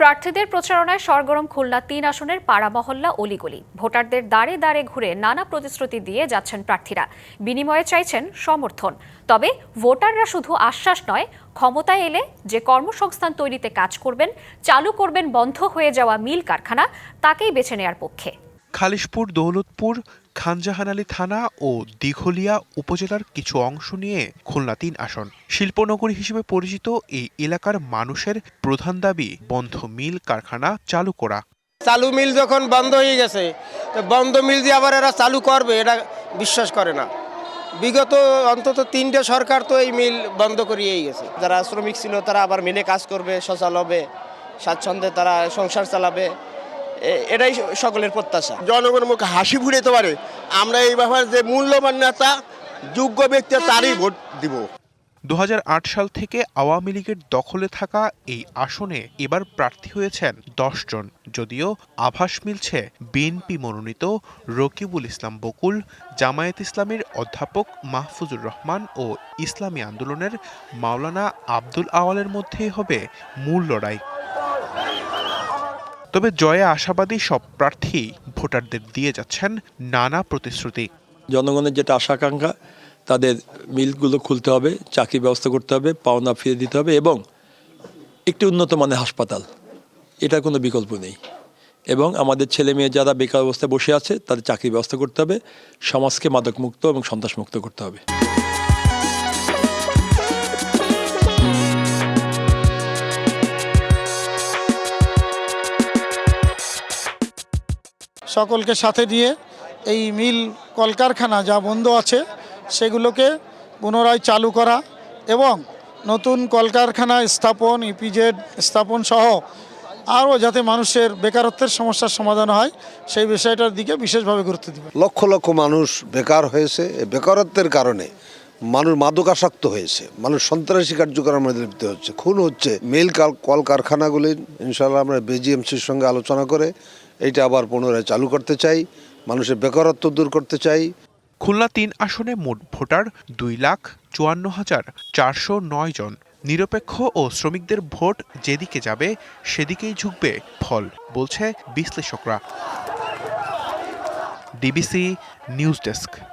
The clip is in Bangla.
প্রার্থীদের প্রচারণায় সরগরম খুলনা-৩ আসনের পাড়া মহল্লা অলিগলি। ভোটারদের দাঁড়ে দাঁড়ে ঘুরে নানা প্রতিশ্রুতি দিয়ে যাচ্ছেন প্রার্থীরা, বিনিময়ে চাইছেন সমর্থন। তবে ভোটাররা শুধু আশ্বাস নয়, ক্ষমতায় এলে যে কর্মসংস্থান তৈরিতে কাজ করবেন, চালু করবেন বন্ধ হয়ে যাওয়া মিল কারখানা, তাকেই বেছে নেয়ার পক্ষে। খালিশপুর, দৌলতপুর, খানজাহান আলী থানা ও দিঘলিয়া উপজেলার কিছু অংশ নিয়ে খুলনা-৩ আসন। শিল্পনগরী হিসেবে পরিচিত এই এলাকার মানুষের প্রধান দাবি বন্ধ মিল কারখানা চালু করা। চালু মিল যখন বন্ধ হয়ে গেছে, তো বন্ধ মিল যে আবার এরা চালু করবে এটা বিশ্বাস করে না। বিগত অন্তত 3টে সরকার তো এই মিল বন্ধ করিয়েই গেছে। যারা শ্রমিক ছিল তারা আবার মিলে কাজ করবে, সচল হবে, স্বাচ্ছন্দ্যে তারা সংসার চালাবে, এটাই সকলের প্রত্যাশা। জনগণের মুখে হাসি ফুটাতে পারে, আমরা এই ব্যাপারে যে মূল্যবান নেতা, যোগ্য ব্যক্তি তারই ভোট দিব। 2008 সাল থেকে আওয়ামী লীগের দখলে থাকা এই আসনে এবার প্রার্থী হয়েছেন 10 জন। যদিও আভাস মিলছে বিএনপি মনোনীত রকিবুল ইসলাম বকুল, জামায়াত ইসলামের অধ্যাপক মাহফুজুর রহমান ও ইসলামী আন্দোলনের মাওলানা আব্দুল আওয়ালের মধ্যেই হবে মূল লড়াই। তবে জয়ে আশাবাদী সব প্রার্থী ভোটারদের দিয়ে যাচ্ছেন নানা প্রতিশ্রুতি। জনগণের যেটা আশা আকাঙ্ক্ষা, তাদের মিলগুলো খুলতে হবে, চাকরির ব্যবস্থা করতে হবে, পাওনা ফিরে দিতে হবে এবং একটি উন্নত মানের হাসপাতাল, এটার কোনো বিকল্প নেই। এবং আমাদের ছেলে মেয়ে যারা বেকার অবস্থায় বসে আছে তাদের চাকরির ব্যবস্থা করতে হবে, সমাজকে মাদকমুক্ত এবং সন্ত্রাসমুক্ত করতে হবে। সকলকে সাথে দিয়ে এই মিল কলকারখানা যা বন্ধ আছে সেগুলোকে পুনরায় চালু করা এবং নতুন কলকারখানা স্থাপন, ইপিজেড স্থাপন সহ আরও যাতে মানুষের বেকারত্বের সমস্যার সমাধান হয় সেই বিষয়টার দিকে বিশেষভাবে গুরুত্ব দেবে। লক্ষ লক্ষ মানুষ বেকার হয়েছে, বেকারত্বের কারণে মানুষ মাদকাসক্ত হয়েছে, মানুষ সন্ত্রাসী কার্যক্রমের মধ্যে লিপ্ত হচ্ছে, খুন হচ্ছে। মিল কলকারখানাগুলি ইনশাআল্লাহ আমরা বিজিএমসির সঙ্গে আলোচনা করে এইটা আবার পুনরায় চালু করতে চাই, মানুষের বেকারত্ব দূর করতে চাই। খুলনা-3 আসনে মোট ভোটার 2,54,409 জন। নিরপেক্ষ ও শ্রমিকদের ভোট যেদিকে যাবে সেদিকেই ঝুঁকবে ফল, বলছে বিশ্লেষকরা। DBC news desk.